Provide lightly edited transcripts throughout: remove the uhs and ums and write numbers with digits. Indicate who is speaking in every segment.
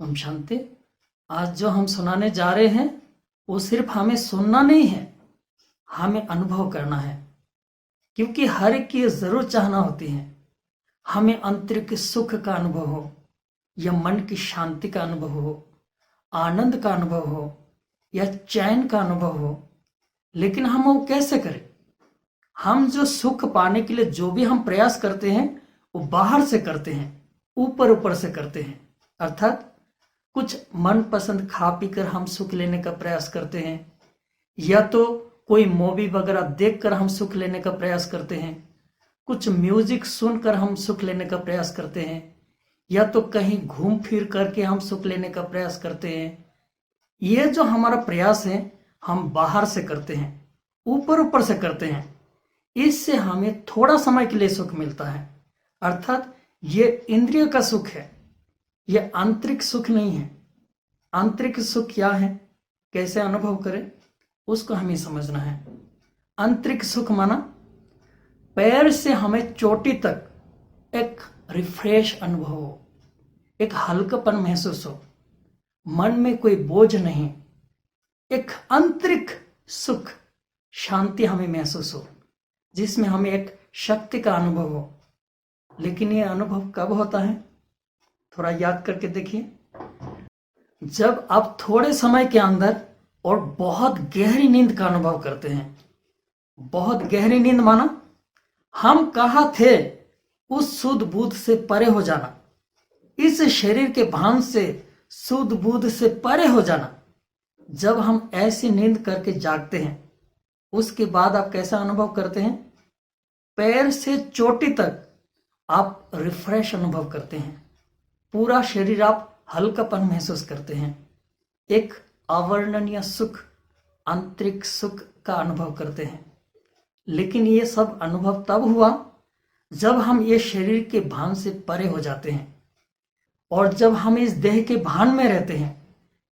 Speaker 1: हम शांति। आज जो हम सुनाने जा रहे हैं वो सिर्फ हमें सुनना नहीं है, हमें अनुभव करना है। क्योंकि हर एक की जरूर चाहना होती है हमें आंतरिक सुख का अनुभव हो, या मन की शांति का अनुभव हो, आनंद का अनुभव हो, या चैन का अनुभव हो। लेकिन हम वो कैसे करें? हम जो सुख पाने के लिए जो भी हम प्रयास करते हैं वो बाहर से करते हैं, ऊपर ऊपर से करते हैं। अर्थात कुछ मनपसंद खा पी कर हम सुख लेने का प्रयास करते हैं, या तो कोई मूवी वगैरह देखकर हम सुख लेने का प्रयास करते हैं, कुछ म्यूजिक सुनकर हम सुख लेने का प्रयास करते हैं, या तो कहीं घूम फिर करके हम सुख लेने का प्रयास करते हैं। ये जो हमारा प्रयास है हम बाहर से करते हैं, ऊपर ऊपर से करते हैं। इससे हमें थोड़ा समय के लिए सुख मिलता है। अर्थात ये इंद्रिय का सुख है, ये आंतरिक सुख नहीं है। आंतरिक सुख क्या है, कैसे अनुभव करें, उसको हमें समझना है। आंतरिक सुख माना पैर से हमें चोटी तक एक रिफ्रेश अनुभव हो, एक हल्कापन महसूस हो, मन में कोई बोझ नहीं, एक आंतरिक सुख शांति हमें महसूस हो, जिसमें हमें एक शक्ति का अनुभव हो। लेकिन ये अनुभव कब होता है, थोड़ा याद करके देखिए। जब आप थोड़े समय के अंदर और बहुत गहरी नींद का अनुभव करते हैं। बहुत गहरी नींद माना हम कहाँ थे उस सुध बुध से परे हो जाना, इस शरीर के भान से सुध बुध से परे हो जाना। जब हम ऐसी नींद करके जागते हैं उसके बाद आप कैसा अनुभव करते हैं? पैर से चोटी तक आप रिफ्रेश अनुभव करते हैं, पूरा शरीर आप हल्कापन महसूस करते हैं, एक अवर्णनीय सुख, आंतरिक सुख का अनुभव करते हैं। लेकिन ये सब अनुभव तब हुआ जब हम ये शरीर के भान से परे हो जाते हैं, और जब हम इस देह के भान में रहते हैं,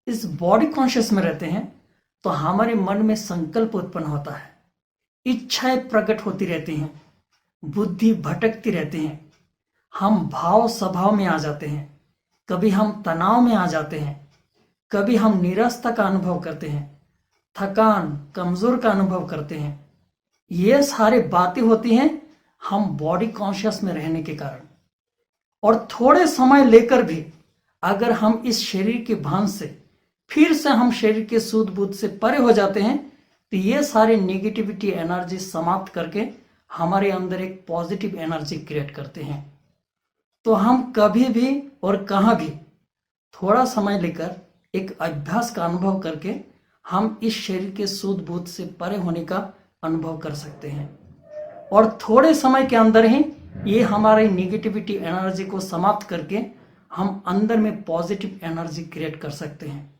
Speaker 1: इस बॉडी कॉन्शियस में रहते हैं, तो हमारे मन में संकल्प उत्पन्न होता है, इच्छाएं प्रकट होती रहती हैं, बुद्धि भटकती रहती है, हम भाव स्वभाव में आ जाते हैं, कभी हम तनाव में आ जाते हैं, कभी हम निराशा का अनुभव करते हैं, थकान कमजोर का अनुभव करते हैं। ये सारी बातें होती हैं हम बॉडी कॉन्शियस में रहने के कारण। और थोड़े समय लेकर भी अगर हम इस शरीर के भान से फिर से हम शरीर के सूध बूध से परे हो जाते हैं, तो ये सारी नेगेटिविटी एनर्जी समाप्त करके हमारे अंदर एक पॉजिटिव एनर्जी क्रिएट करते हैं। तो हम कभी भी और कहाँ भी थोड़ा समय लेकर एक अभ्यास का अनुभव करके हम इस शरीर के सूध बूध से परे होने का अनुभव कर सकते हैं, और थोड़े समय के अंदर ही ये हमारी नेगेटिविटी एनर्जी को समाप्त करके हम अंदर में पॉजिटिव एनर्जी क्रिएट कर सकते हैं।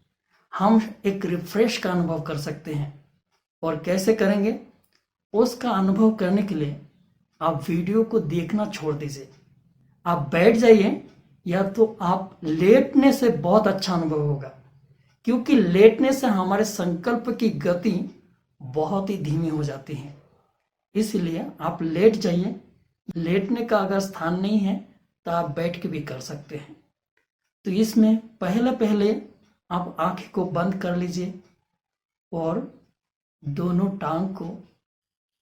Speaker 1: हम एक रिफ्रेश का अनुभव कर सकते हैं। और कैसे करेंगे उसका अनुभव करने के लिए आप वीडियो को देखना छोड़ दीजिए, आप बैठ जाइए, या तो आप लेटने से बहुत अच्छा अनुभव होगा। क्योंकि लेटने से हमारे संकल्प की गति बहुत ही धीमी हो जाती है। इसलिए आप लेट जाइए। लेटने का अगर स्थान नहीं है तो आप बैठ के भी कर सकते हैं। तो इसमें पहले आप आंखें को बंद कर लीजिए और दोनों टांग को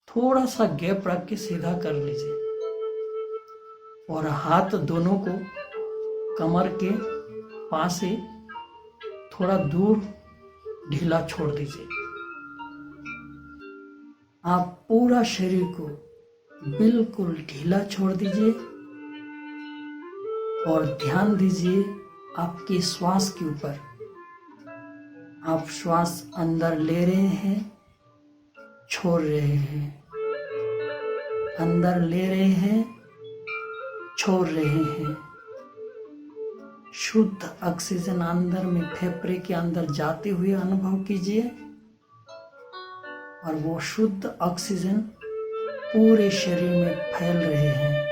Speaker 1: थोड़ा सा गैप रख के सीधा कर लीजिए, और हाथ दोनों को कमर के पास से थोड़ा दूर ढीला छोड़ दीजिए। आप पूरा शरीर को बिल्कुल ढीला छोड़ दीजिए और ध्यान दीजिए आपके श्वास के ऊपर। आप श्वास अंदर ले रहे हैं, छोड़ रहे हैं, अंदर ले रहे हैं, छोड़ रहे हैं। शुद्ध ऑक्सीजन अंदर में फेफड़े के अंदर जाते हुए अनुभव कीजिए, और वो शुद्ध ऑक्सीजन पूरे शरीर में फैल रहे हैं।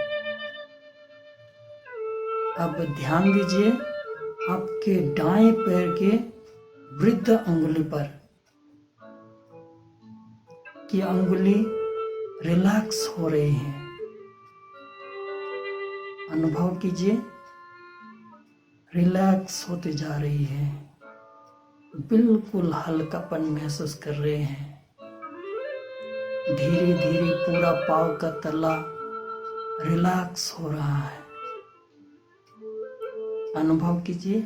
Speaker 1: अब ध्यान दीजिए आपके दाएं पैर के वृद्ध अंगुली पर, कि अंगुली रिलैक्स हो रही है। अनुभव कीजिए रिलैक्स होते जा रही है, बिल्कुल हल्कापन महसूस कर रहे हैं। धीरे धीरे पूरा पाँव का तला रिलैक्स हो रहा है। अनुभव कीजिए,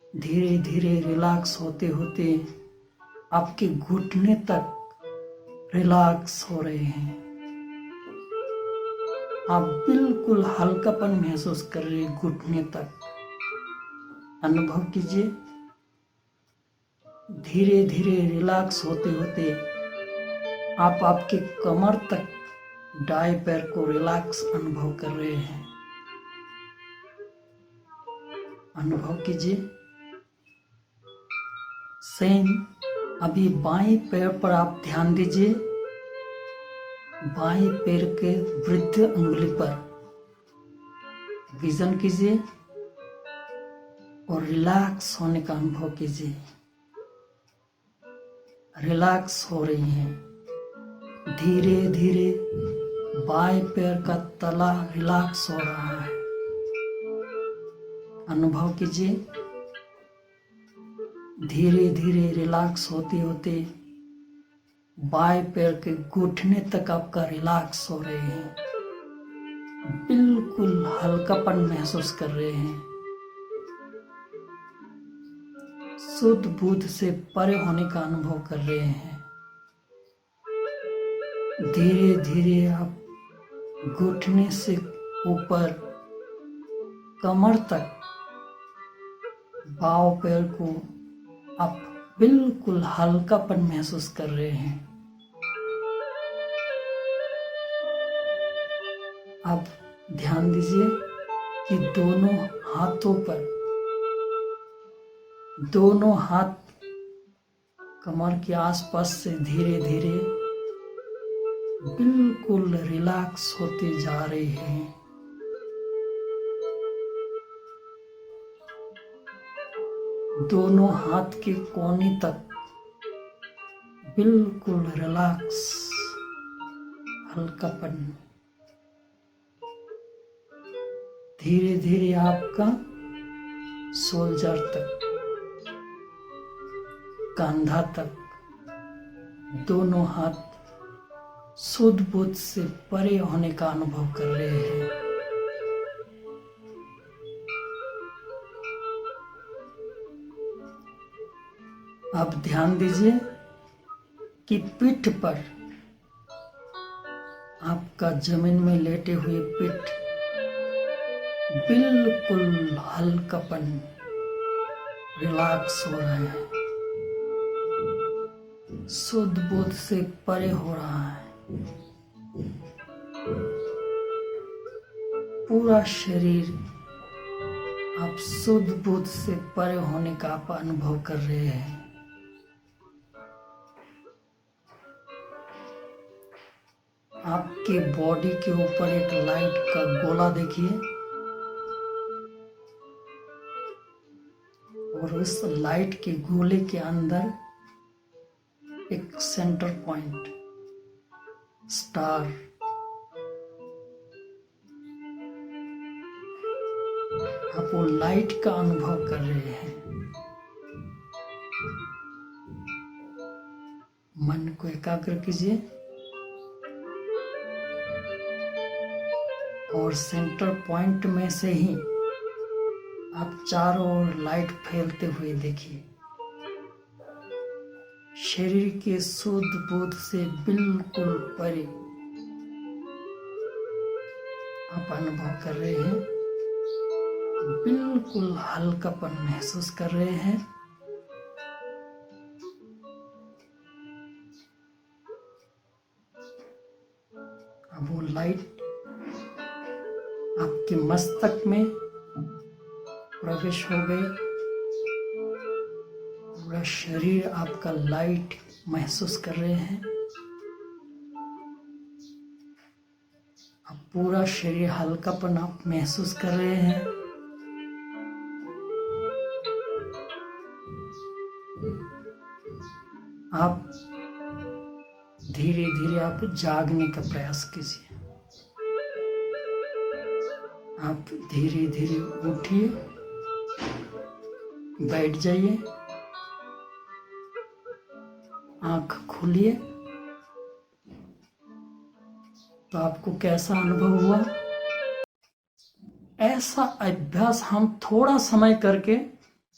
Speaker 1: धीरे धीरे रिलैक्स होते होते आपके घुटने तक रिलैक्स हो रहे हैं। आप बिल्कुल हल्कापन महसूस कर रहे हैं घुटने तक। अनुभव कीजिए, धीरे धीरे रिलैक्स होते होते आप आपके कमर तक दाएं पैर को रिलैक्स अनुभव कर रहे हैं। अनुभव कीजिए, सेम अभी बाएं पैर पर आप ध्यान दीजिए। बाएं पैर के वृद्ध अंगुली पर विजन कीजिए और रिलैक्स होने का अनुभव कीजिए। रिलैक्स हो रही हैं। धीरे धीरे बाएं पैर का तला रिलैक्स हो रहा है। अनुभव कीजिए, धीरे धीरे रिलैक्स होते होते बाएं पैर के घुटने तक आपका रिलैक्स हो रहे हैं। बिल्कुल हल्कापन महसूस कर रहे हैं। शुद्ध बुद्ध से परे होने का अनुभव कर रहे हैं। धीरे धीरे आप घुटने से ऊपर कमर तक बाएं पैर को आप बिल्कुल हल्कापन महसूस कर रहे हैं। आप ध्यान दीजिए कि दोनों हाथों पर, दोनों हाथ कमर के आसपास से धीरे धीरे बिल्कुल रिलैक्स होते जा रहे हैं। दोनों हाथ के कोने तक बिल्कुल रिलैक्स, हल्कापन। धीरे धीरे आपका शोल्डर तक, कंधा तक दोनों हाथ शुद्ध बुद्ध से परे होने का अनुभव कर रहे हैं। आप ध्यान दीजिए कि पीठ पर, आपका जमीन में लेटे हुए पीठ बिल्कुल हल्कापन, रिलैक्स हो रहा है, शुद्ध बुद्ध से परे हो रहा है। पूरा शरीर आप शुद्ध बुद्ध से परे होने का आप अनुभव कर रहे हैं। आपके बॉडी के ऊपर एक लाइट का गोला देखिए और उस लाइट के गोले के अंदर एक सेंटर पॉइंट, स्टार। आप वो लाइट का अनुभव कर रहे हैं। मन को एकाग्र कीजिए और सेंटर पॉइंट में से ही आप चारों ओर लाइट फैलते हुए देखिए। शरीर के शुद्ध बुद्ध से बिल्कुल परे आप अनुभव कर रहे हैं। बिल्कुल हल्कापन महसूस कर रहे हैं। अब वो लाइट आपके मस्तक में प्रवेश हो गई। पूरा शरीर आपका लाइट महसूस कर रहे हैं। अब पूरा शरीर हल्कापन आप महसूस कर रहे हैं। आप धीरे धीरे आप जागने का प्रयास कीजिए। आप धीरे धीरे उठिए, बैठ जाइए, आंख खोलिए। तो आपको कैसा अनुभव हुआ? ऐसा अभ्यास हम थोड़ा समय करके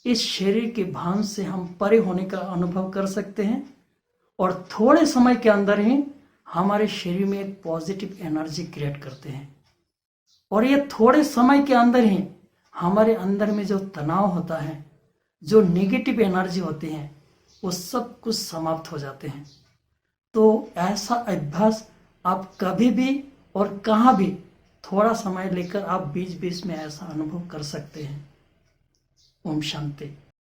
Speaker 1: इस शरीर के भान से हम परे होने का अनुभव कर सकते हैं और थोड़े समय के अंदर ही हमारे शरीर में एक पॉजिटिव एनर्जी क्रिएट करते हैं। और ये थोड़े समय के अंदर ही हमारे अंदर में जो तनाव होता है, जो नेगेटिव एनर्जी होती है, वो सब कुछ समाप्त हो जाते हैं। तो ऐसा अभ्यास आप कभी भी और कहाँ भी थोड़ा समय लेकर आप बीच बीच में ऐसा अनुभव कर सकते हैं। ओम शांति।